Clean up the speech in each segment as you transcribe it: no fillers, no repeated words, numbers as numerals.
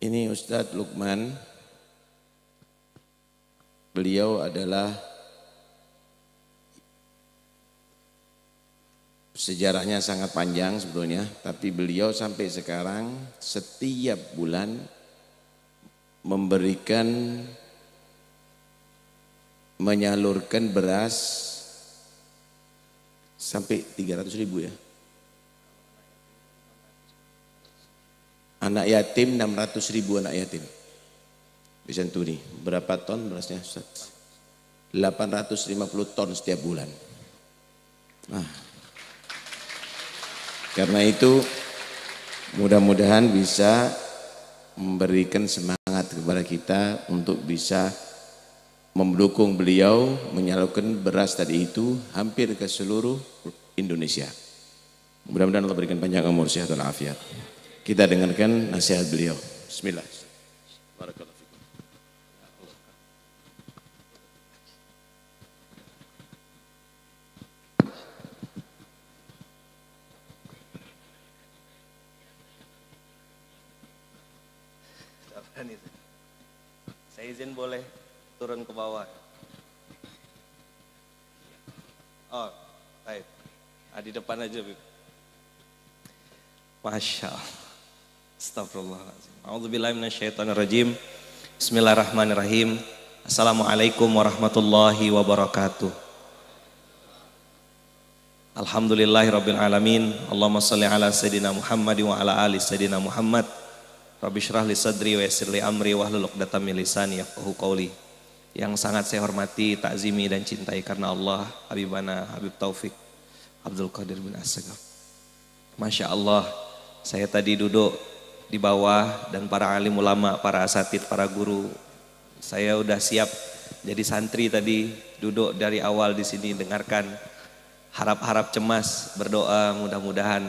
Ini Ustadz Lukman, beliau adalah sejarahnya sangat panjang sebetulnya, tapi beliau sampai sekarang setiap bulan menyalurkan beras sampai 300.000 ya. Anak yatim 600.000 anak yatim disantuni. Berapa ton berasnya Ustaz? 850 ton setiap bulan. Nah, karena itu mudah-mudahan bisa memberikan semangat kepada kita untuk bisa mendukung beliau menyalurkan beras tadi itu hampir ke seluruh Indonesia. Mudah-mudahan Allah berikan panjang umur, sehat dan afiat. Kita dengarkan nasihat beliau. Bismillah. Barakallahu fikum. Saya izin boleh turun ke bawah. Oh, baik. Di depan aja, Bib. Masya Allah. Astagfirullahaladzim. A'udzubillahi minasyaitonirrajim. Bismillahirrahmanirrahim. Assalamualaikum warahmatullahi wabarakatuh. Alhamdulillahirabbil alamin. Allahumma shalli ala sayidina Muhammad wa ala ali sayidina Muhammad. Rabbi shrah li sadri wa yassir li amri wahlul 'uqdatam min lisani yafqahu qawli. Yang sangat saya hormati, takzimi dan cintai karena Allah, Habibana Habib Taufik Abdul Qadir bin As-Sagaf. Masya Allah, saya tadi duduk di bawah dan para alim ulama, para asatid, para guru. Saya udah siap jadi santri tadi, duduk dari awal di sini dengarkan, harap-harap cemas, berdoa mudah-mudahan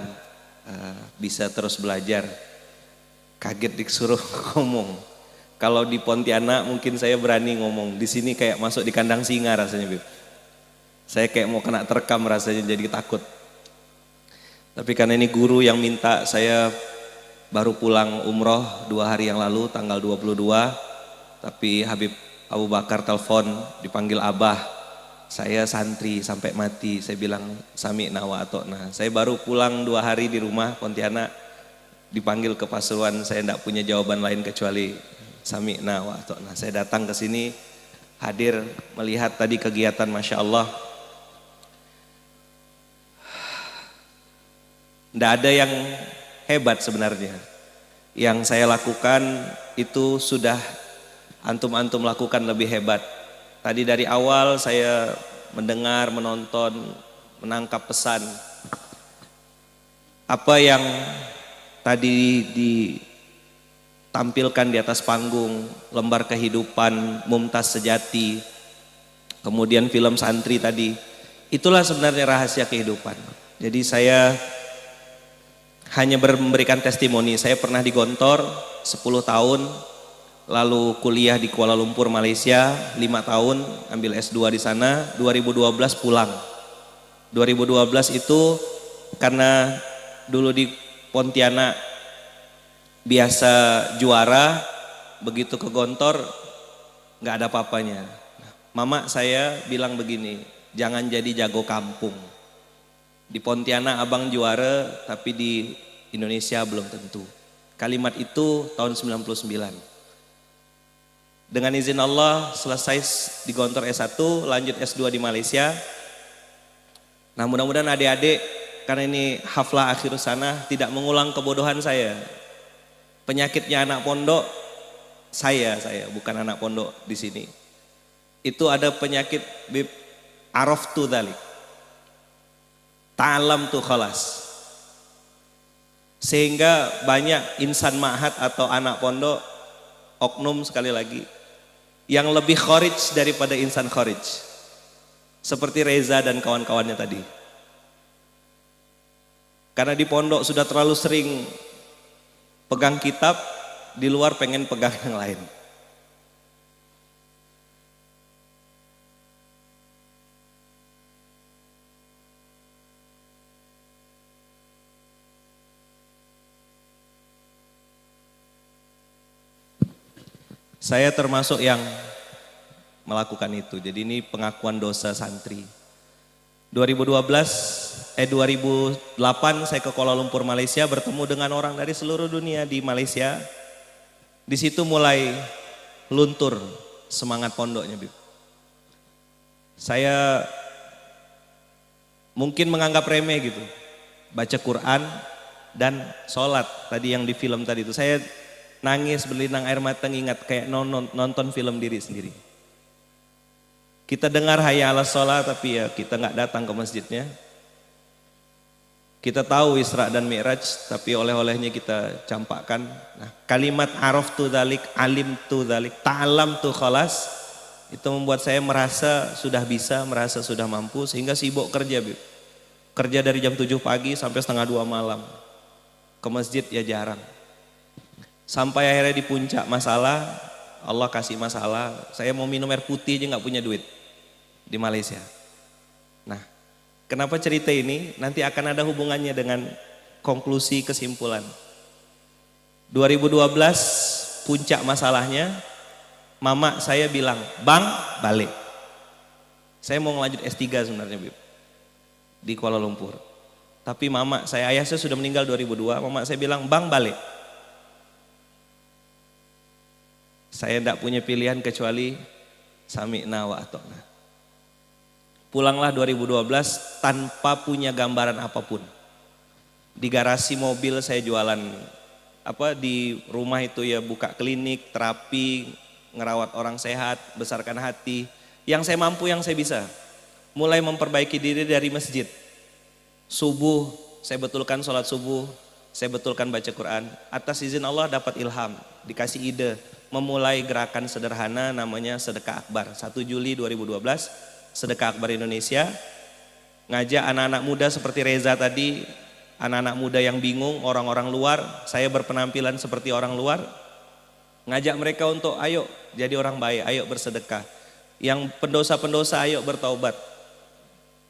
bisa terus belajar. Kaget disuruh ngomong. Kalau di Pontianak mungkin saya berani ngomong, di sini kayak masuk di kandang singa rasanya, Bib. Saya kayak mau kena terkam rasanya, jadi takut. Tapi karena ini guru yang minta, saya baru pulang umroh 2 hari yang lalu, tanggal 22. Tapi Habib Abu Bakar telepon, dipanggil Abah. Saya santri sampai mati, saya bilang sami'na wa ata'na. Saya baru pulang 2 hari di rumah Pontianak, dipanggil ke Pasuruan, saya tidak punya jawaban lain kecuali sami'na wa ata'na. Saya datang ke sini, hadir melihat tadi kegiatan, Masya Allah. Tidak ada yang hebat sebenarnya. Yang saya lakukan itu sudah antum-antum lakukan lebih hebat. Tadi dari awal saya mendengar, menonton, menangkap pesan. Apa yang tadi ditampilkan di atas panggung, lembar kehidupan, Mumtaz Sejati, kemudian film santri tadi, itulah sebenarnya rahasia kehidupan. Jadi saya hanya memberikan testimoni. Saya pernah di Gontor 10 tahun, lalu kuliah di Kuala Lumpur Malaysia 5 tahun, ambil S2 di sana. 2012 pulang. 2012 itu karena dulu di Pontianak biasa juara, begitu ke Gontor nggak ada apa-apanya. Mama saya bilang begini, jangan jadi jago kampung. Di Pontianak abang juara, tapi di Indonesia belum tentu. Kalimat itu tahun 99. Dengan izin Allah selesai di Gontor S1, lanjut S2 di Malaysia. Nah, mudah-mudahan adik-adik, karena ini haflah akhir sana, tidak mengulang kebodohan saya. Penyakitnya anak pondok, saya bukan anak pondok di sini. Itu ada penyakit bib araftu dzalik. Ta'alam tuh khalas. Sehingga banyak insan ma'had atau anak pondok, oknum sekali lagi, yang lebih kharij daripada insan kharij. Seperti Reza dan kawan-kawannya tadi. Karena di pondok sudah terlalu sering pegang kitab, di luar pengen pegang yang lain. Saya termasuk yang melakukan itu. Jadi ini pengakuan dosa santri. 2008 saya ke Kuala Lumpur Malaysia bertemu dengan orang dari seluruh dunia di Malaysia. Di situ mulai luntur semangat pondoknya, Bib. Saya mungkin menganggap remeh gitu. Baca Quran dan sholat tadi yang di film tadi itu. Saya nangis berlinang air mata ingat kayak nonton film diri sendiri. Kita dengar hayya 'alas sholat tapi ya kita nggak datang ke masjidnya. Kita tahu Isra dan Mi'raj tapi oleh-olehnya kita campakkan. Nah, kalimat araftu dzalik, alimtu dzalik, ta'lamtu khalas itu membuat saya merasa sudah bisa, merasa sudah mampu sehingga sibuk kerja, Bib. Kerja dari jam 7 pagi sampai setengah 2 malam. Ke masjid ya jarang. Sampai akhirnya di puncak masalah, Allah kasih masalah, saya mau minum air putih aja nggak punya duit di Malaysia. Nah, kenapa cerita ini? Nanti akan ada hubungannya dengan konklusi kesimpulan. 2012 puncak masalahnya, mama saya bilang, "Bang, balik." Saya mau ngelanjut S3 sebenarnya, Bib, di Kuala Lumpur. Tapi mama saya, ayah saya sudah meninggal 2002, mama saya bilang, "Bang, balik." Saya tidak punya pilihan kecuali sami'na wa ata'na. Pulanglah 2012 tanpa punya gambaran apapun. Di garasi mobil saya jualan di rumah itu ya buka klinik, terapi, ngerawat orang sehat, besarkan hati. Yang saya mampu, yang saya bisa. Mulai memperbaiki diri dari masjid. Subuh, saya betulkan sholat subuh, saya betulkan baca Quran. Atas izin Allah dapat ilham, dikasih ide. Memulai gerakan sederhana namanya Sedekah Akbar. 1 Juli 2012, Sedekah Akbar Indonesia. Ngajak anak-anak muda seperti Reza tadi, anak-anak muda yang bingung, orang-orang luar. Saya berpenampilan seperti orang luar. Ngajak mereka untuk ayo jadi orang baik, ayo bersedekah. Yang pendosa-pendosa ayo bertaubat.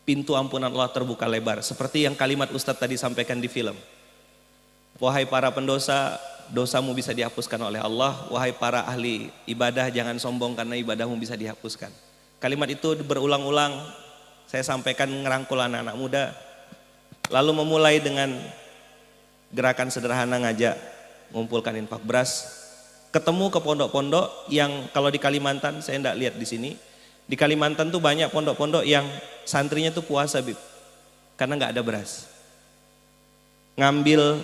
Pintu ampunan Allah terbuka lebar. Seperti yang kalimat Ustadz tadi sampaikan di film. Wahai para pendosa, dosamu bisa dihapuskan oleh Allah. Wahai para ahli ibadah, jangan sombong karena ibadahmu bisa dihapuskan. Kalimat itu berulang-ulang saya sampaikan ngerangkul anak-anak muda. Lalu memulai dengan gerakan sederhana ngajak mengumpulkan infak beras. Ketemu ke pondok-pondok yang kalau di Kalimantan saya tidak lihat di sini. Di Kalimantan tuh banyak pondok-pondok yang santrinya tuh puasa, Bib. Karena nggak ada beras. Ngambil,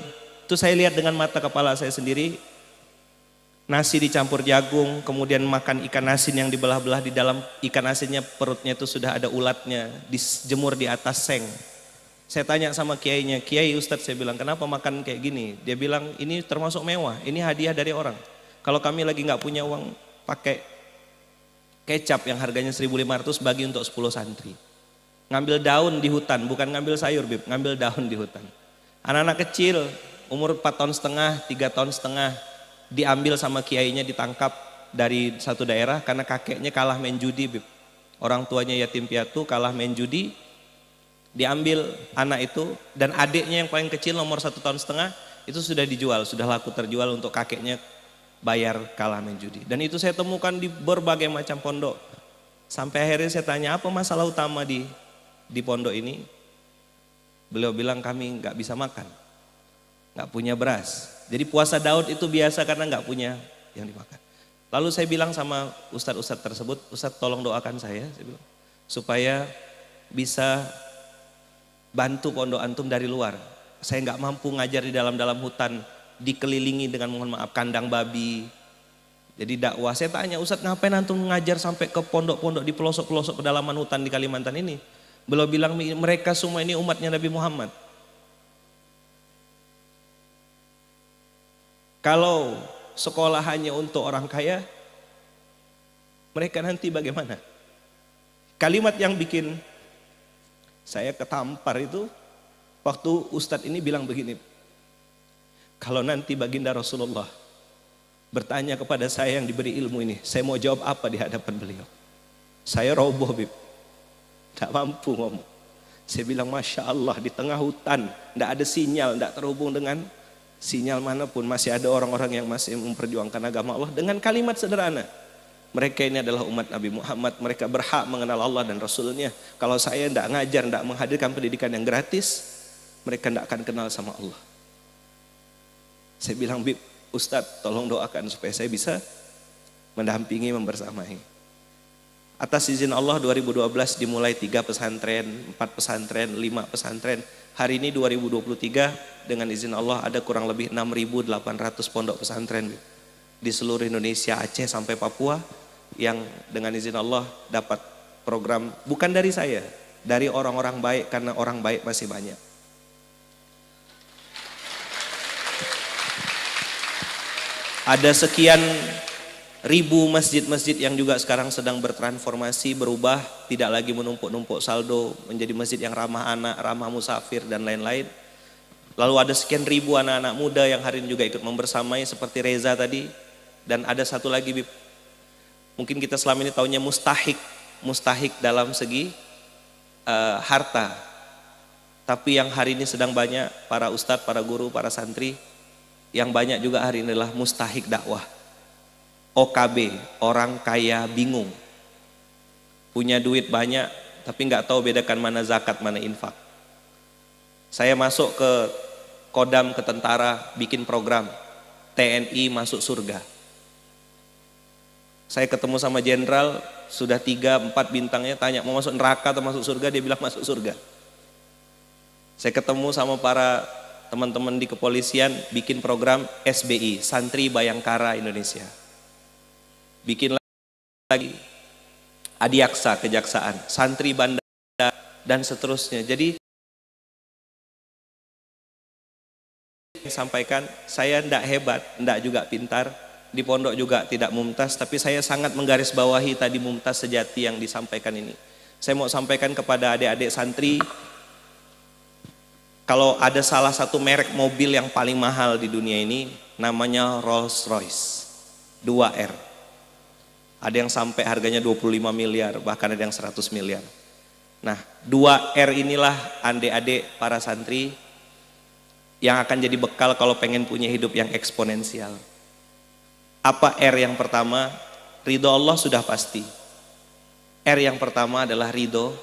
itu saya lihat dengan mata kepala saya sendiri. Nasi dicampur jagung, kemudian makan ikan asin yang dibelah-belah, di dalam ikan asinnya perutnya itu sudah ada ulatnya, dijemur di atas seng. Saya tanya sama kiainya, "Kiai, Ustadz," saya bilang, "kenapa makan kayak gini?" Dia bilang, "Ini termasuk mewah, ini hadiah dari orang. Kalau kami lagi nggak punya uang, pakai kecap yang harganya 1.500 bagi untuk 10 santri." Ngambil daun di hutan, bukan ngambil sayur, Bib, ngambil daun di hutan. Anak-anak kecil, umur 4 tahun setengah, 3 tahun setengah, diambil sama kiainya, ditangkap dari satu daerah karena kakeknya kalah main judi, Bib. Orang tuanya yatim piatu, kalah main judi, diambil anak itu, dan adiknya yang paling kecil nomor 1 tahun setengah, itu sudah dijual, sudah laku terjual untuk kakeknya bayar kalah main judi. Dan itu saya temukan di berbagai macam pondok. Sampai akhirnya saya tanya, apa masalah utama di pondok ini? Beliau bilang, kami nggak bisa makan, nggak punya beras. Jadi puasa Daud itu biasa karena nggak punya yang dimakan. Lalu saya bilang sama ustadz-ustadz tersebut, "Ustadz, tolong doakan saya bilang, supaya bisa bantu pondok antum dari luar. Saya nggak mampu ngajar di dalam hutan, dikelilingi dengan, mohon maaf, kandang babi." Jadi dakwah. Saya tanya, "Ustadz, ngapain antum ngajar sampai ke pondok-pondok di pelosok-pelosok pedalaman hutan di Kalimantan ini?" Beliau bilang, "Mereka semua ini umatnya Nabi Muhammad. Kalau sekolah hanya untuk orang kaya, mereka nanti bagaimana?" Kalimat yang bikin saya ketampar itu waktu Ustadz ini bilang begini, "Kalau nanti baginda Rasulullah bertanya kepada saya yang diberi ilmu ini, saya mau jawab apa di hadapan beliau?" Saya roboh, Bib, tidak mampu ngomong. Saya bilang, "Masya Allah, di tengah hutan, tidak ada sinyal, tidak terhubung dengan sinyal manapun masih ada orang-orang yang masih memperjuangkan agama Allah dengan kalimat sederhana. Mereka ini adalah umat Nabi Muhammad, mereka berhak mengenal Allah dan Rasulnya. Kalau saya tidak ngajar, tidak menghadirkan pendidikan yang gratis, mereka tidak akan kenal sama Allah. Saya bilang, Bib, Ustadz tolong doakan supaya saya bisa mendampingi, membersamai. Atas izin Allah 2012 dimulai 3 pesantren, 4 pesantren, 5 pesantren. Hari ini 2023 dengan izin Allah ada kurang lebih 6.800 pondok pesantren di seluruh Indonesia, Aceh sampai Papua, yang dengan izin Allah dapat program bukan dari saya, dari orang-orang baik, karena orang baik masih banyak. Ada sekian ribu masjid-masjid yang juga sekarang sedang bertransformasi, berubah, tidak lagi menumpuk-numpuk saldo, menjadi masjid yang ramah anak, ramah musafir dan lain-lain. Lalu ada sekian ribu anak-anak muda yang hari ini juga ikut membersamai seperti Reza tadi. Dan ada satu lagi, Bib, mungkin kita selama ini taunya mustahik dalam segi harta. Tapi yang hari ini sedang banyak para ustadz, para guru, para santri, yang banyak juga hari ini adalah mustahik dakwah. OKB, orang kaya bingung. Punya duit banyak, tapi nggak tahu bedakan mana zakat, mana infak. Saya masuk ke Kodam, ke tentara, bikin program TNI masuk surga. Saya ketemu sama jenderal, sudah 3, 4 bintangnya, tanya mau masuk neraka atau masuk surga, dia bilang masuk surga. Saya ketemu sama para teman-teman di kepolisian, bikin program SBI, Santri Bayangkara Indonesia. Bikin lagi Adiaksa, Kejaksaan, Santri Bandar, dan seterusnya. Jadi sampaikan, saya tidak hebat, tidak juga pintar, di pondok juga tidak mumtaz, tapi saya sangat menggarisbawahi tadi mumtaz sejati yang disampaikan ini. Saya mau sampaikan kepada adik-adik santri, kalau ada salah satu merek mobil yang paling mahal di dunia ini, namanya Rolls Royce 2R. Ada yang sampai harganya 25 miliar, bahkan ada yang 100 miliar. Nah, 2R inilah adik-adik para santri yang akan jadi bekal kalau pengen punya hidup yang eksponensial. Apa R yang pertama? Ridho Allah sudah pasti. R yang pertama adalah ridho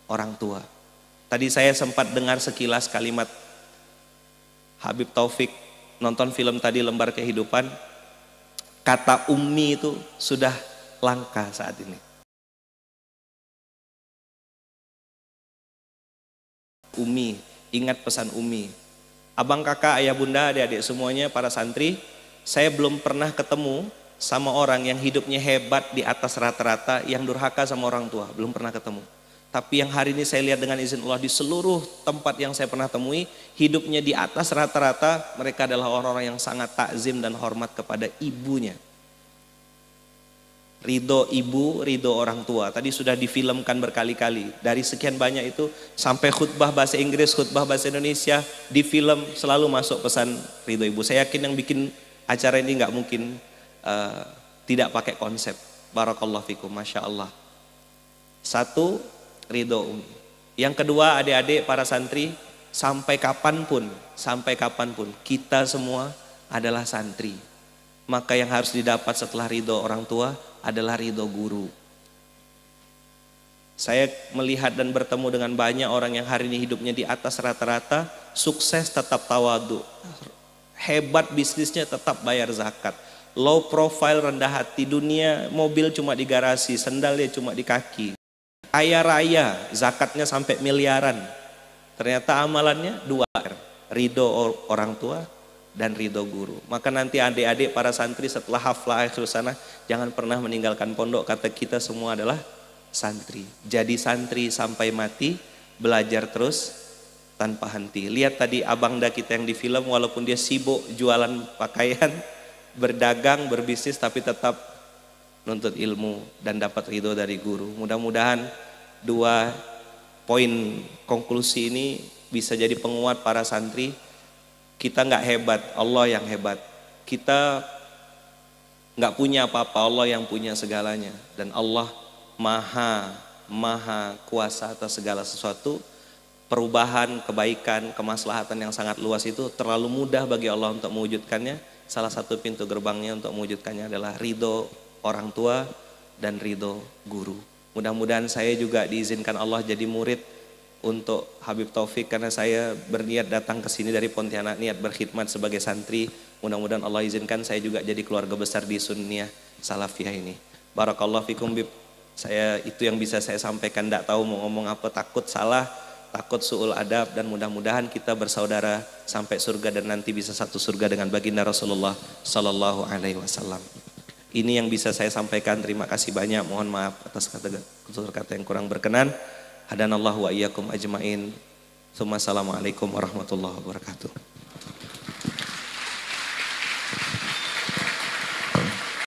orang tua. Tadi saya sempat dengar sekilas kalimat Habib Taufik, nonton film tadi Lembar Kehidupan. Kata ummi itu sudah langka saat ini. Umi, ingat pesan umi. Abang, kakak, ayah, bunda, adik-adik semuanya, para santri, saya belum pernah ketemu sama orang yang hidupnya hebat di atas rata-rata, yang durhaka sama orang tua, belum pernah ketemu. Tapi yang hari ini saya lihat dengan izin Allah di seluruh tempat yang saya pernah temui, hidupnya di atas rata-rata, mereka adalah orang-orang yang sangat takzim dan hormat kepada ibunya. Ridho ibu, ridho orang tua. Tadi sudah difilmkan berkali-kali. Dari sekian banyak itu sampai khutbah bahasa Inggris, khutbah bahasa Indonesia, di film selalu masuk pesan ridho ibu. Saya yakin yang bikin acara ini nggak mungkin tidak pakai konsep. Barakallahu fikum, masya Allah. Satu, ridho umi. Yang kedua, adik-adik para santri, sampai kapanpun kita semua adalah santri. Maka yang harus didapat setelah ridho orang tua adalah ridho guru. Saya melihat dan bertemu dengan banyak orang yang hari ini hidupnya di atas rata-rata, sukses tetap tawadu, hebat bisnisnya tetap bayar zakat, low profile, rendah hati, dunia mobil cuma di garasi, sendalnya cuma di kaki, kaya raya, zakatnya sampai miliaran. Ternyata amalannya 2R, ridho orang tua dan ridho guru. Maka nanti adik-adik para santri setelah haflah akhir sana, jangan pernah meninggalkan pondok. Kata kita semua adalah santri. Jadi santri sampai mati, belajar terus tanpa henti. Lihat tadi abangda kita yang di film, walaupun dia sibuk jualan pakaian, berdagang, berbisnis, tapi tetap nuntut ilmu dan dapat ridho dari guru. Mudah-mudahan 2 poin konklusi ini bisa jadi penguat para santri. Kita nggak hebat, Allah yang hebat. Kita nggak punya apa-apa, Allah yang punya segalanya. Dan Allah maha kuasa atas segala sesuatu. perubahan, kebaikan, kemaslahatan yang sangat luas itu terlalu mudah bagi Allah untuk mewujudkannya. Salah satu pintu gerbangnya untuk mewujudkannya adalah ridho orang tua dan ridho guru. Mudah-mudahan saya juga diizinkan Allah jadi murid untuk Habib Taufik, karena saya berniat datang ke sini dari Pontianak, niat berkhidmat sebagai santri. Mudah-mudahan Allah izinkan saya juga jadi keluarga besar di Sunniyah Salafiyah ini. Barakallahu fikum Bib. Saya itu yang bisa saya sampaikan, tidak tahu mau ngomong apa, takut salah, takut su'ul adab, dan mudah-mudahan kita bersaudara sampai surga dan nanti bisa satu surga dengan baginda Rasulullah sallallahu alaihi wasallam. Ini yang bisa saya sampaikan. Terima kasih banyak. Mohon maaf atas kata-kata yang kurang berkenan. Hadanallahu wa iyyakum ajmain. Assalamualaikum warahmatullahi wabarakatuh.